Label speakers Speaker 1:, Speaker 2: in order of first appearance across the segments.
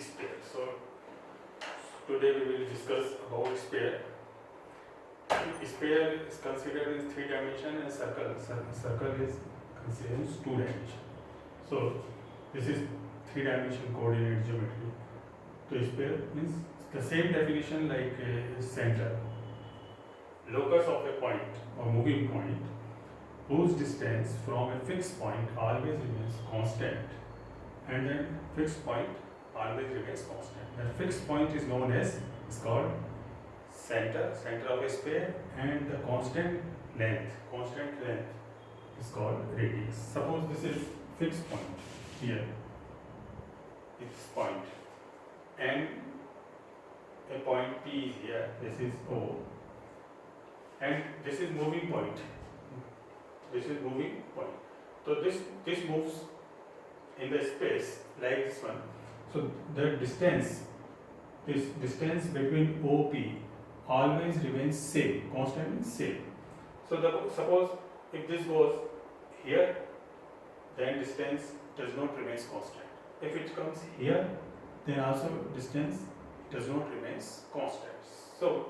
Speaker 1: sphere. So today we will discuss about sphere. Sphere is considered in 3 dimension and circle is considered in 2 dimension. So this is 3 dimension coordinate geometry. So sphere means the same definition like center, locus of a point or moving point whose distance from a fixed point always remains constant, and then fixed point always remains constant. The fixed point is known as, is called center of a sphere, and the constant length is called radius. Suppose this is fixed point here, it's point, and a point P is here, this is O, and this is moving point. So this moves in the space like this one. So the distance between OP always remains same, constant is same. So suppose if this goes here, then distance does not remain constant. If it comes here, then also distance does not remain constant. So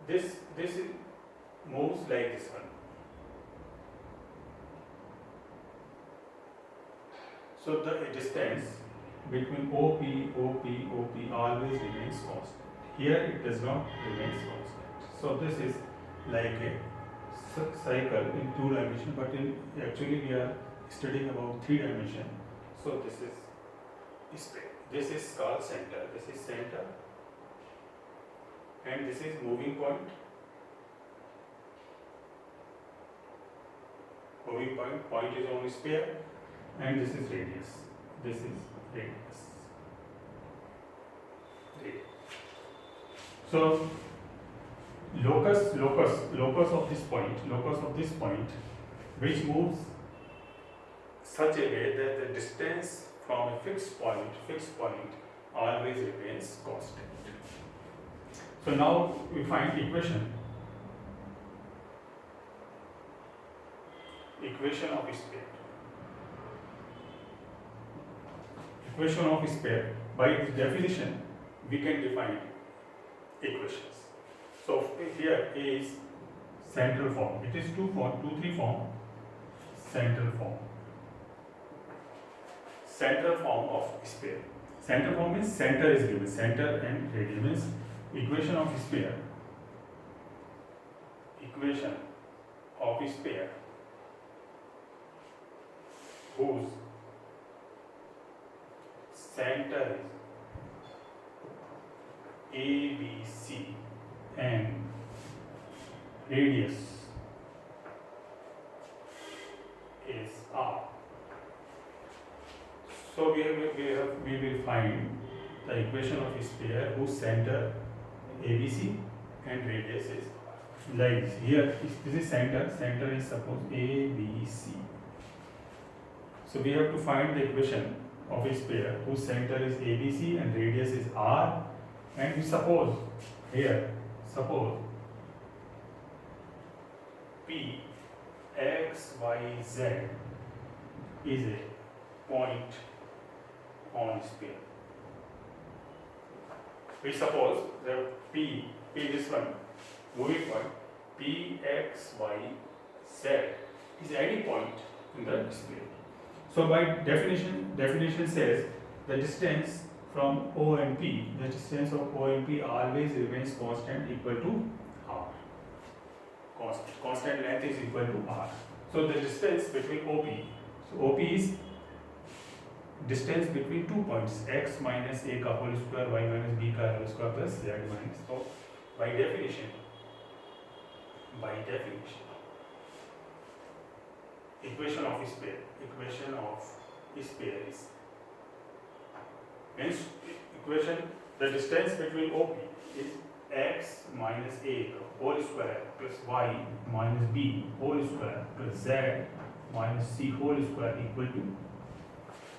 Speaker 1: this moves like this one. So the distance between OP always remains constant. Here it does not remain constant. So this is like a cycle in 2 dimension, but actually we are studying about 3 dimension. So this is sphere. This is called center. This is center, and this is moving point. Point is on sphere, and this is radius. So locus of this point, which moves such a way that the distance from a fixed point always remains constant. So now we find equation of sphere. Equation of sphere. By this definition, we can define equations. So here is central form. It is 3 form. Central form of sphere. Central form means center is given. Center and radius means equation of sphere. Equation of sphere whose center is ABC and radius is R. So we will find the equation of sphere whose center ABC and radius is R. Like here, this is center. Center is suppose ABC. So we have to find the equation of a sphere whose center is ABC and radius is R, and we suppose P X Y Z is a point on sphere. We suppose that P this one moving point P X Y Z is any point in the sphere. So by definition says the distance from O and P, the distance of O and P always remains constant, equal to R. Constant length is equal to R. So the distance between OP, so OP is distance between 2 points, x minus a ka whole square, y minus b ka whole square plus z minus. So by definition, equation of sphere is means equation, the distance between OP is x minus a whole square plus y minus b whole square plus z minus c whole square equal to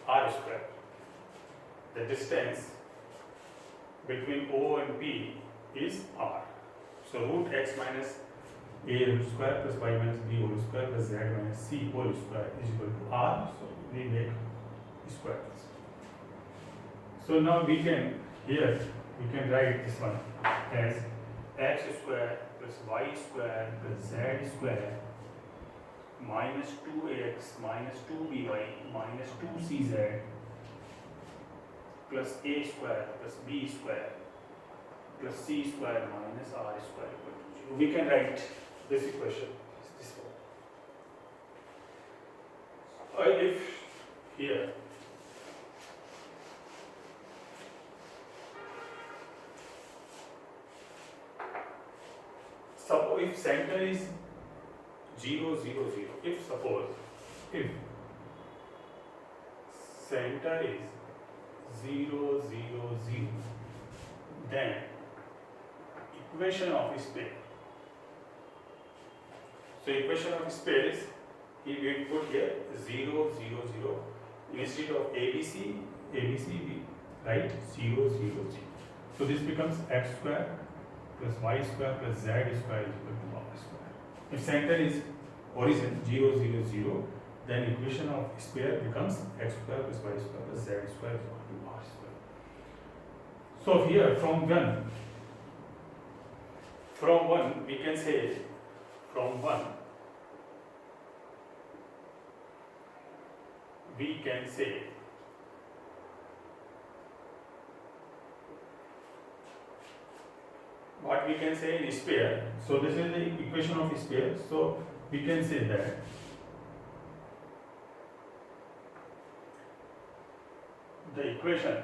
Speaker 1: R square. The distance between O and P is R. So root x minus a whole square plus y minus b whole square plus z minus c whole square is equal to R. So we make square. So now we can write this one as x square plus y square plus z square minus 2ax minus 2by minus 2cz plus a square plus b square plus c square minus r square equal to 0. We can write this equation this one. If here suppose if center is 0 0 0, if center is 0 0 0, then equation of sphere. So equation of sphere is, we put here 0 0 0 instead of ABC we write 0 0 0. So this becomes x square plus y square plus z square is equal to r square. If center is origin 0 0 0, then equation of sphere becomes x square plus y square plus z square is equal to r square. So here from 1 we can say, from 1 we can say what we can say in sphere. So this is the equation of sphere. So we can say that the equation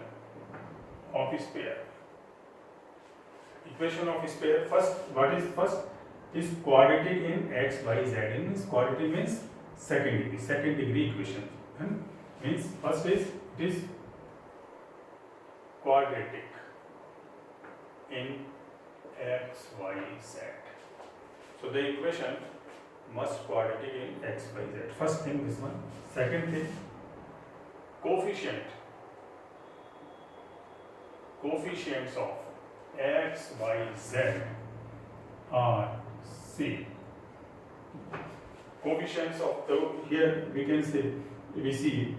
Speaker 1: of sphere first is quadratic in x, y, z. Means quadratic means second degree equation. Means first is it is quadratic in x, y, z. So the equation must quadratic in x, y, z. First thing this one. Second thing, coefficients of x, y, z are same. Coefficients of here we can say, we see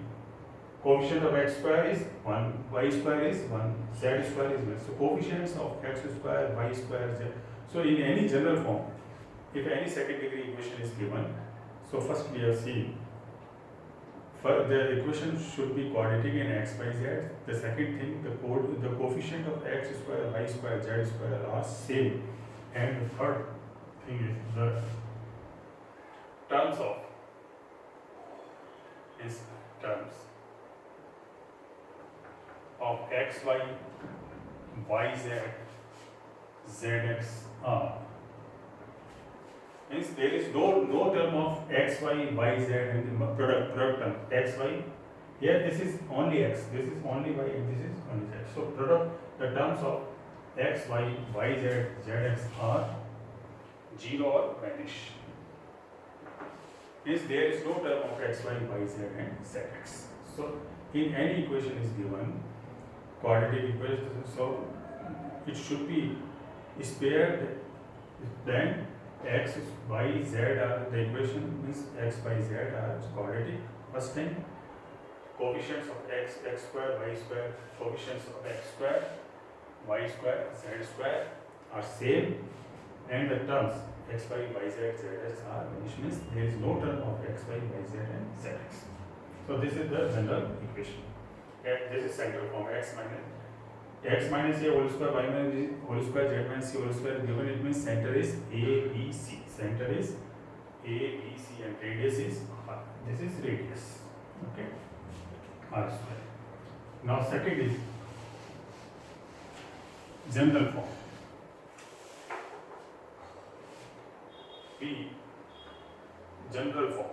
Speaker 1: coefficient of x square is 1, y square is 1, z square is 1. So coefficients of x square, y square, z. So in any general form, if any second degree equation is given, so first we have seen the equation should be quadratic in x, y, z. The second thing, the coefficient of x square, y square, z square are same. And the third thing is the terms of x, y, z, zx are. Means there is no term of x, y, z and the product term x, y. Here this is only x, this is only y, and this is only z. So the terms of x, y, z, zx are 0 or vanish. Means there is no term of x, y, z and zx. So in any equation is given, quadratic equation, so it should be spared, then x, y, z are the equation, means x, y, z are quadratic. First thing, coefficients of x square, y square, coefficients of x square, y square, z square are same, and the terms x, y, z, zx are vanished. Means there is no term of x, y, z and zx. So this is the general equation. This is central form, x minus a whole square, y minus b whole square, z minus c whole square given. It means center is a, b, c. Center is a, b, c and radius is r. This is radius. Okay, r square. Now second is general form. B, general form.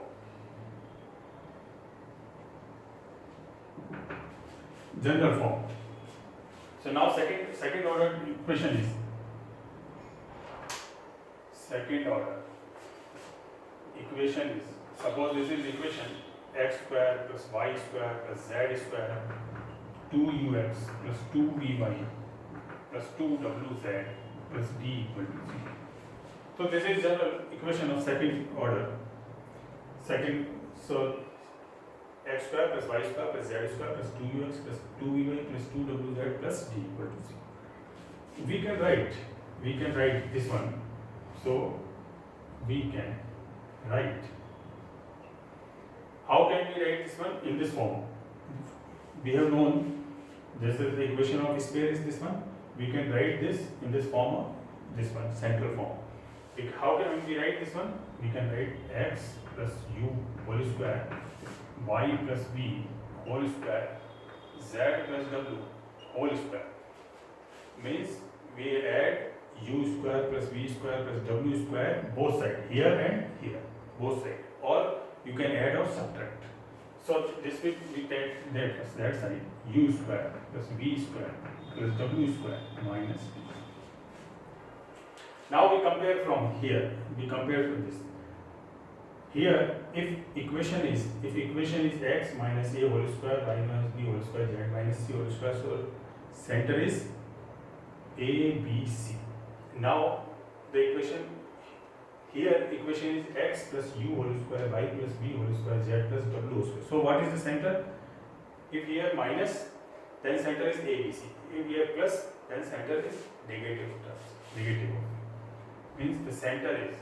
Speaker 1: General form. So now second order equation is suppose this is equation x square plus y square plus z square 2ux plus 2vy plus 2wz plus d equal to 0. So this is general equation of second order. So x square plus y square plus z square plus 2ux plus 2vy plus 2wz plus d equal to 0. We can write this one. So we can write. How can we write this one? In this form. We have known this is the equation of sphere is this one. We can write this in this form of this one, central form. How can we write this one? We can write x plus u whole square, y plus v whole square, z plus w whole square. Means we add u square plus v square plus w square both sides, here and here, both sides. Or you can add or subtract. So this will we take that side, u square plus v square plus w square minus d. Now we compare from here. We compare with this. Here, if equation is x minus a whole square, y minus b whole square, z minus c whole square, so center is a, b, c. Now the equation here is x plus u whole square, y plus b whole square, z plus w whole square. So what is the center? If here minus, then center is a, b, c. If here plus, then center is negative terms. Negative means the center is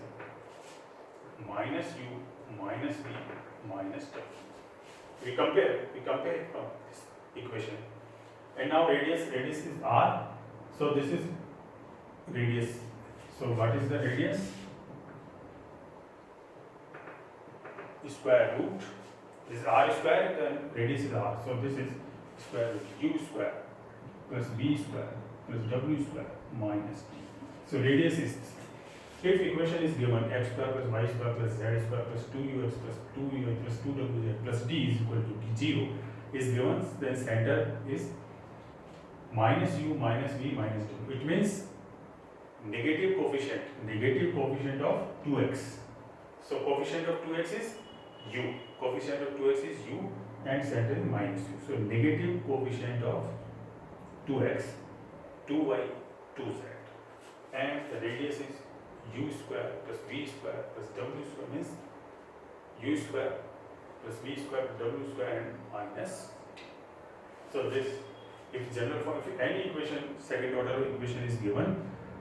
Speaker 1: minus u minus v minus w. We compare from this equation. And now radius is r. So this is radius. So what is the radius? Square root. This is r square, then radius is r. So this is square root u square plus v square plus w square minus d. So radius is this. If equation is given x square plus y square plus z square plus 2ux plus 2vy plus 2wz plus d is equal to 0 is given, then center is minus u minus v minus w. It means negative coefficient of 2x. So coefficient of 2x is u. Coefficient of 2x is u and center is minus u. So negative coefficient of 2x, 2y, 2z. And the radius is u square plus v square plus w square means u square plus v square plus w square and minus. So this, if general form, if any equation, second order equation is given,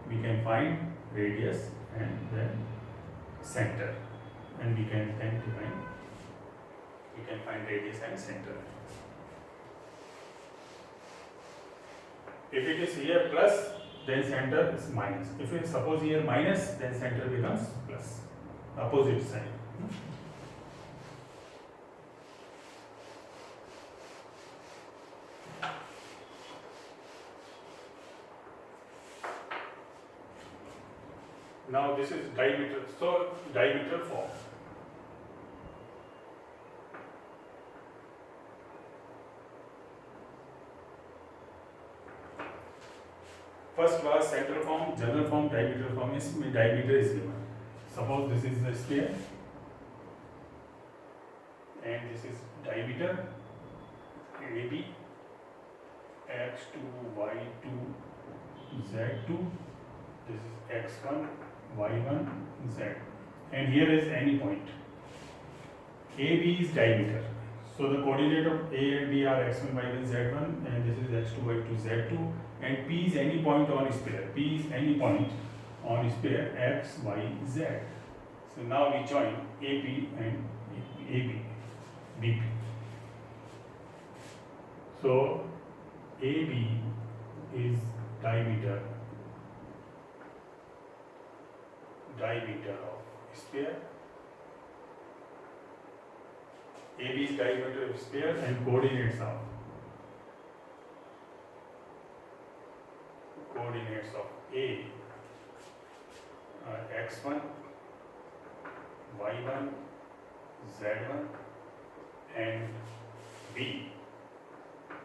Speaker 1: we can find radius and then center, and we can then find radius and center. If it is here plus, then center is minus. If it is suppose here minus, then center becomes plus. Opposite sign. Now this is diameter. So diameter form. First was central form, general form, diameter form is diameter is given. Suppose this is the sphere and this is diameter AB, x2, y2, z2, this is x1, y1, z, and here is any point. AB is diameter. So the coordinate of A and B are x1, y1, z1, and this is x2, y2, z2, and P is any point on sphere. P is any point on sphere x, y, z. So now we join AP and AB, BP. So AB is diameter of sphere. AB is diameter of sphere and coordinates of A x1, y1, z1 and B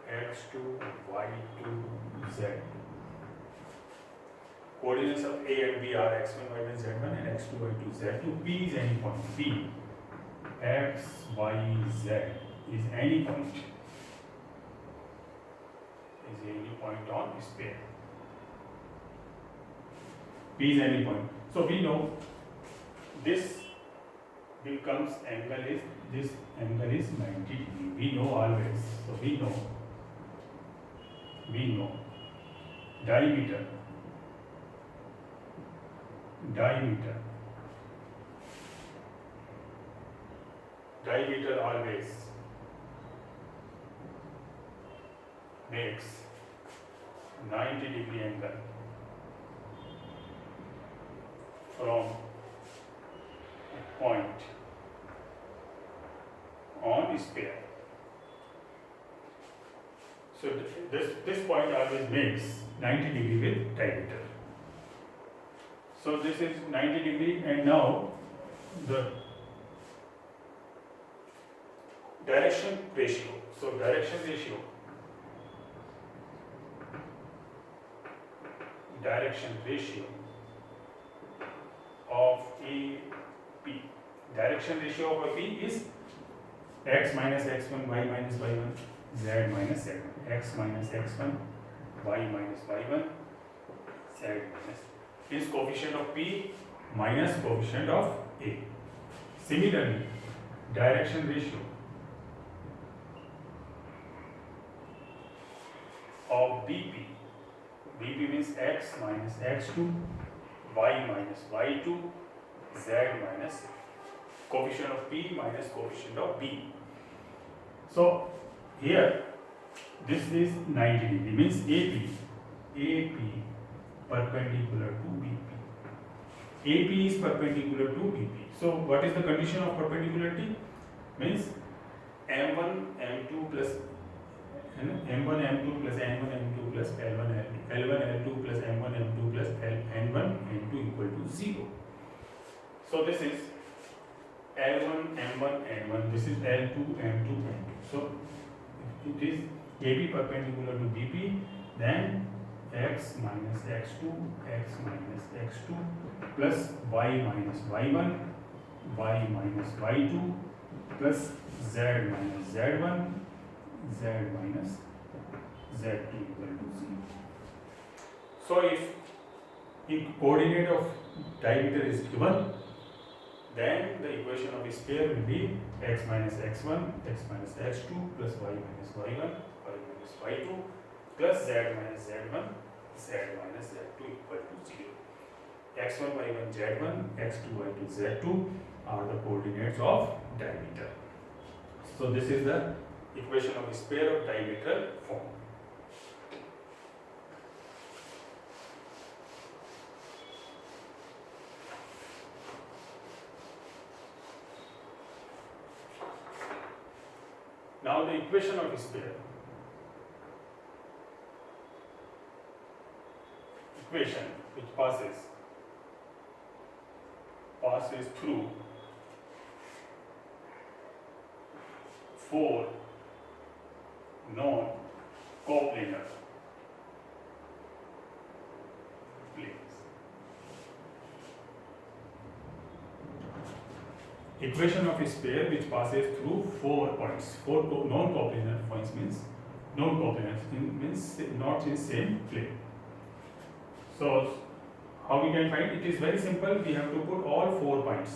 Speaker 1: x2, y2, z. Coordinates of A and B are x1, y1, z1 and x2, y2, z2. P is any point. P x, y, z is any point. On sphere. P is any point. So we know this becomes angle is this angle is 90 degree. We know always. So we know diameter always makes 90 degree angle from a point on sphere. So this point always makes 90 degree with diameter. So this is 90 degree, and now the direction ratio. So direction ratio of AP. Direction ratio of AP is x minus x1, y minus y1, z minus z1. X minus x1, y minus y1, z minus is coefficient of P minus coefficient of A. Similarly, direction ratio of BP. BP means x minus x2, y minus y2, z minus coefficient of P minus coefficient of B. So here this is 90 degree, means AP perpendicular to BP. AP is perpendicular to BP. So what is the condition of perpendicularity? Means M1 M2 plus M1 M2 plus N1 M2 plus L1 L2, L1 L2 plus M1 M2 plus N1 N2 equal to 0. So this is L1 M1 N1, this is L2 M2 N2. So it is AB perpendicular to BP, then x minus x2, x minus x2 plus y minus y1, y minus y2 plus z minus z1, z minus z2 equal to 0. So if coordinate of diameter is given, then the equation of a sphere will be x minus x1, x minus x2 plus y minus y1, y minus y2 plus z minus z1, z minus z2 equal to 0. x1, y1, z1, x2, y2, z2 are the coordinates of diameter. So this is the equation of a sphere of diametral form. Now the equation of a sphere. Equation which passes through 4 non-coplanar planes. Equation of a sphere which passes through 4 points. 4 non-coplanar points means not in same plane. So how we can find it? Is very simple. We have to put all 4 points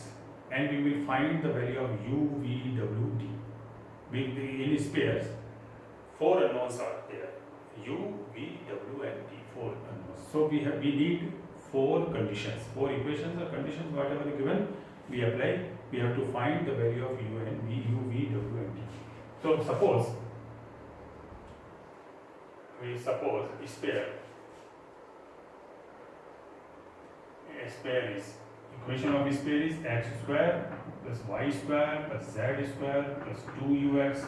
Speaker 1: and we will find the value of u, v, w, d. In spheres, 4 unknowns are there. U, v, w and d. 4 unknowns. So we need 4 conditions. 4 equations or conditions, whatever given, we apply. We have to find the value of u and v, w and d. So suppose a sphere is, equation of a sphere is x square plus y square plus z square plus 2ux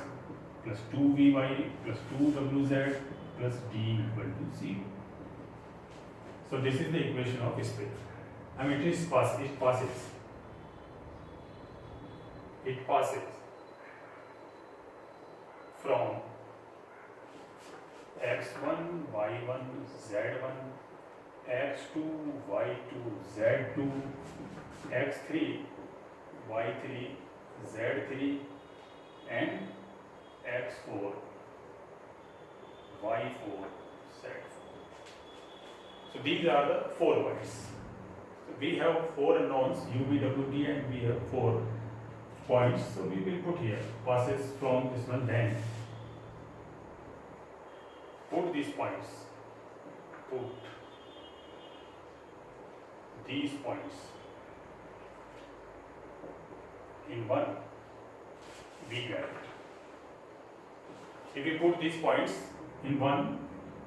Speaker 1: plus 2vy plus 2wz plus d equal to 0. So this is the equation of a sphere. I mean it passes from x1, y1, z1, x2, y2, z2, x3, y3, z3 and x4, y4, z4. So these are the 4 points. So we have 4 unknowns u, v, w, d and we have 4 points, so we will put here passes from this one, then put these points, put these points in one, we get, if we put these points in one,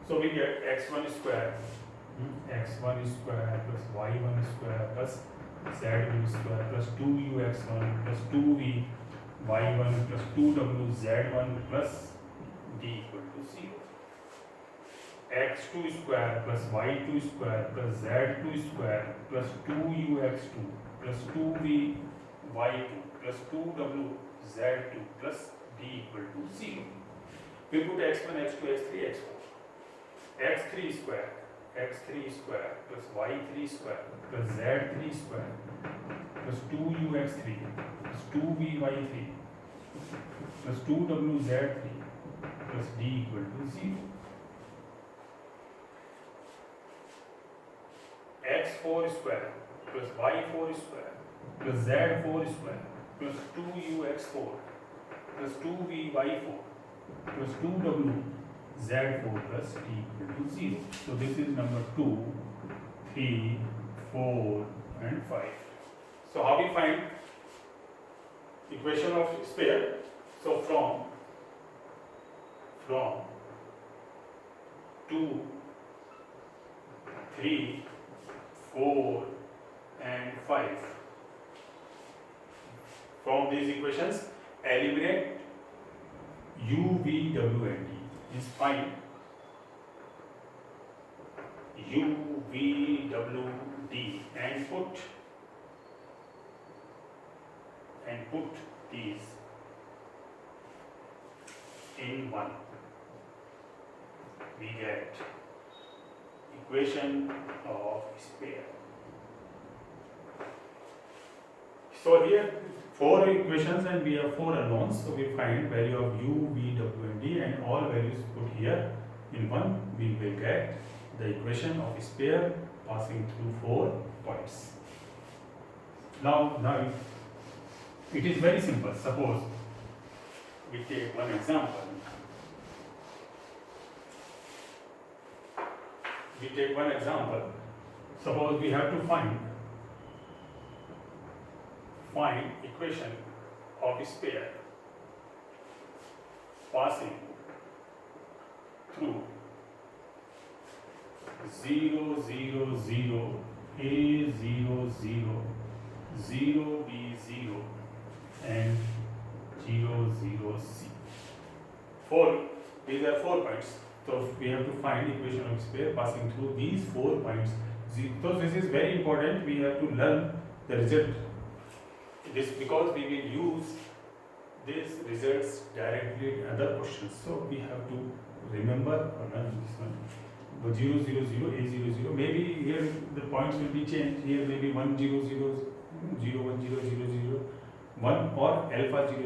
Speaker 1: so we get x1 square, x1 square plus y1 square plus z1 square plus 2ux1 plus 2vy1 plus 2wz1 plus d equal to 0. x2 square plus y2 square plus z2 square plus 2ux2 plus 2vy2 plus 2wz2 plus d equal to 0. We put x1, x2, x3, x4. x3 square plus y3 square plus z3 square plus 2ux3 plus 2vy3 plus 2wz3 plus d equal to 0. x4 square plus y4 square plus z4 square plus 2ux4 plus 2vy4 plus 2wz4 plus d equal to 0. So this is number 2, 3, 4 and 5. So how we find equation of sphere? So from 2, 3, 4 and 5. From these equations, eliminate u, v, w and d. Is find u, v, w, d and put these in one. We get equation of sphere. So here 4 equations and we have 4 unknowns. So we find value of u, v, w and d and all values put here in one. We will get the equation of sphere passing through 4 points. Now it is very simple. Suppose we take one example. Suppose we have to find equation of sphere passing through 0, 0, 0, A 0, 0, 0, B 0 and 0, 0, C. These are 4 points. So we have to find equation of sphere passing through these 4 points. So this is very important. We have to learn the result. This because we will use these results directly in other questions. So we have to remember or learn this one. The 0, 0, 0, A 0, 0. Maybe here the points will be changed. Here maybe 1, 0, 0, 0, 1, 0, 0, 0, 1 or alpha 0, 0,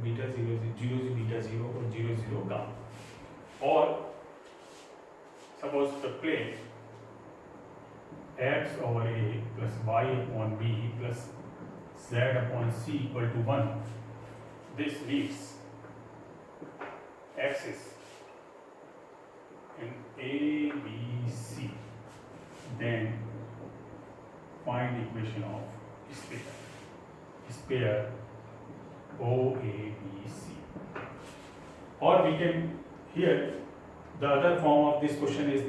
Speaker 1: beta 0, 0, 0, beta 0 or 0, 0, gamma. Or suppose the plane x over a plus y upon b plus z upon c equal to 1. This leaves axis in A, B, C. Then find equation of sphere O, A, B, C. Or we can, here the other form of this question is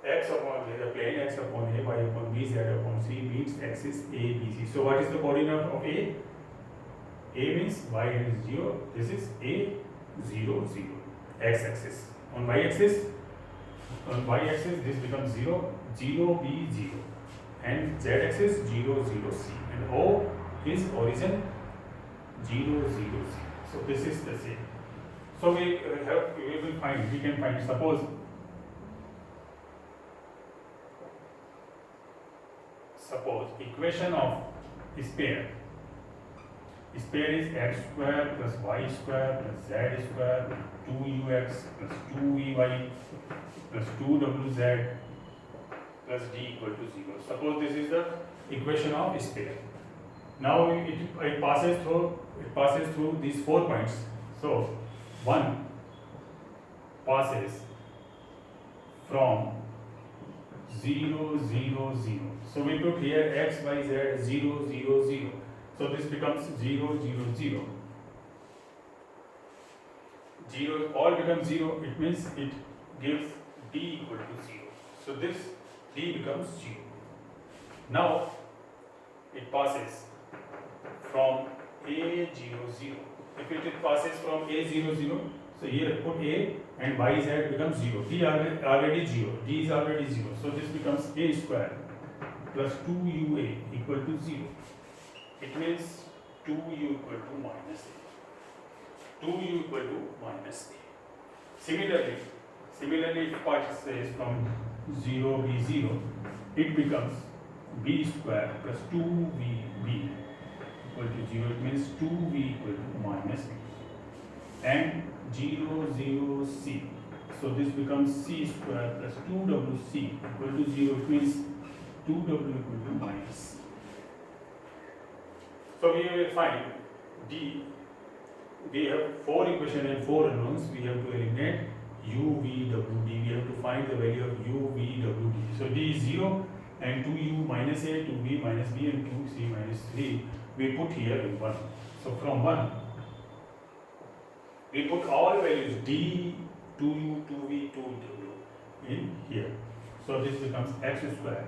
Speaker 1: x upon the plane x upon a, y upon b, z upon c meets axis A, B, C. So what is the coordinate of A? A means y is 0. This is A 0, 0. X axis. On y axis this becomes 0, 0, B 0. And z axis 0, 0, C. And O is origin 0, 0, 0. So this is the same. So we can find, suppose equation of sphere is x square plus y square plus z square plus 2ux plus 2vy plus 2wz plus d equal to 0. Suppose this is the equation of sphere. Now it passes through these 4 points. So 1 passes from 0 0 0. So we put here x y z 0 0 0. So this becomes 0 0 0. 0 all becomes 0. It means it gives d equal to 0. So this d becomes 0. Now it passes from a 0 0. If it passes from a 0 0, so here put a and y z becomes 0. D already 0. D is already 0. So this becomes a square plus 2ua equal to 0. It means 2u equal to minus a. 2u equal to minus a. Similarly, if passes from 0 b 0, it becomes b square plus 2vb equal to 0. It means 2v equal to minus b. And 0 0 c. So this becomes c square plus 2wc equal to 0. It means 2w equal to minus c. So we will find d. We have 4 equations and 4 unknowns. We have to eliminate u, v, w, d. We have to find the value of u, v, w, d. So d is 0 and 2u minus a, 2v minus b and 2c minus 3 we put here in 1. So from 1 we put all values d, 2u, 2v, 2w in here. So this becomes x square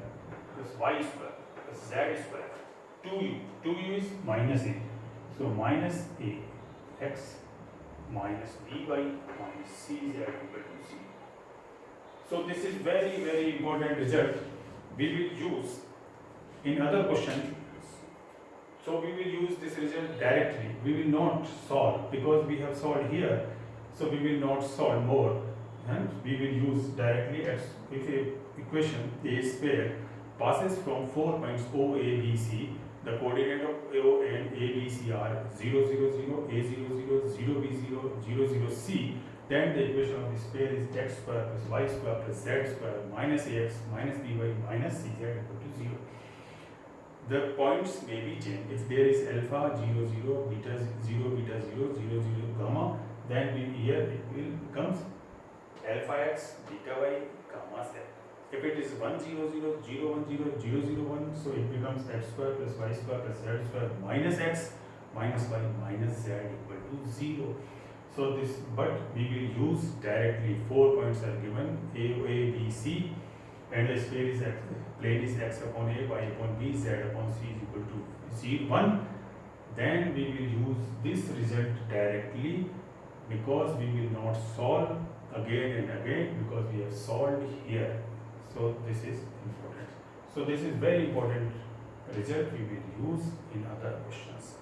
Speaker 1: plus y square plus z square. 2u is minus a. So minus a x minus by minus cz equal to 0. So this is very important result we will use in other questions. So we will use this result directly. We will not solve because we have solved here. So we will not solve more, and we will use directly as if a equation a square passes from 4 points O, A, B, C. The coordinate of O and A, B, C are 0 0 0, A 0 0, 0 B 0, 0 0 C. Then the equation of this pair is x square plus y square plus z square minus ax minus by minus cz equal to 0. The points may be changed. If there is alpha 0 0, beta 0, beta 0, 0 0, gamma, then here it will becomes alpha x, beta y, gamma z. If it is 1 0 0, 0 1 0, 0 0 1, so it becomes x square plus y square plus z square minus x minus y minus z equal to 0. So this, but we will use directly 4 points are given a, b, c, and the sphere is plane is x upon a, y upon b, z upon c is equal to 1. Then we will use this result directly because we will not solve again and again because we have solved here. So this is important. So this is very important result we will use in other questions.